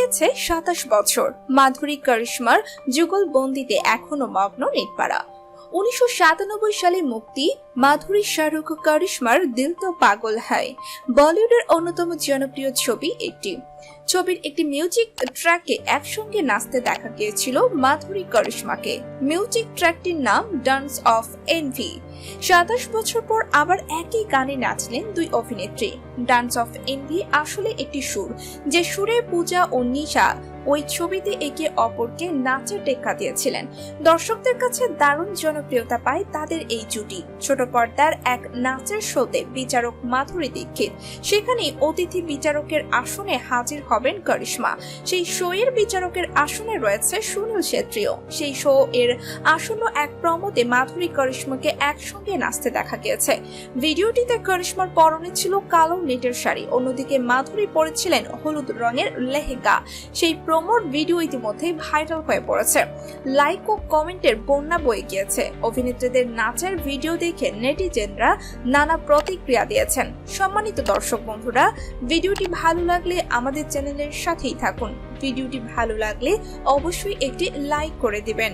গিয়েছে 27 বছর, মাধুরী করিশ্মার যুগলবন্দিতে এখনো মগ্ন নেটপাড়া। 1997 সালে মুক্তি মাধুরী শাহরুখ করিশ্মার দিল তো পাগল হয় বলিউডের অন্যতম জনপ্রিয় ছবি একটি। ছবির একটি মিউজিক ট্র্যাকে একসঙ্গে নাচতে দেখা গিয়েছিল মাধুরী করিশ্মাকে। মিউজিক ট্র্যাকটির নাম ডান্স অফ এনভি। 27 বছর পর আবার একই গানে নাচলেন দুই অভিনেত্রী। ডান্স অফ এনভি আসলে একটি সুর, যে সুরে পূজা ও নিশা ওই ছবিতে একে অপরকে নাচের টেক্কা দিয়েছিলেন। দর্শকদের কাছে দারুণ জনপ্রিয়তা পায় তাদের এই জুটি। ছোট পর্দার এক নাচের শোতে বিচারক মাধুরী দীক্ষিত, সেখানে অতিথি বিচারকের আসনে হাজির হবেন করিশ্মা। সেই শো এর বিচারকের আসনে রয়েছে সুনীল ছেত্রীও। সেই শো এর আসন্ন এক প্রমোতে মাধুরী করিশ্মাকে একসঙ্গে নাচতে দেখা গিয়েছে। ভিডিওটিতে করিশ্মার পরনে ছিল কালো নেটের শাড়ি, অন্যদিকে মাধুরী পরেছিলেন হলুদ রঙের লেহেঙ্গা। সেই প্রমোর ভিডিও ইতিমধ্যেই ভাইরাল হয়ে পড়েছে। লাইক ও কমেন্টের বন্যা বয়ে গিয়েছে। অভিনেত্রীদের নাচের ভিডিও দেখে নেটিজেনরা নানা প্রতিক্রিয়া দিয়েছেন। সম্মানিত দর্শক বন্ধুরা, ভিডিওটি ভালো লাগলে আমাদের চ্যানেলের সাথেই থাকুন। ভিডিওটি ভালো লাগলে অবশ্যই একটি লাইক করে দিবেন।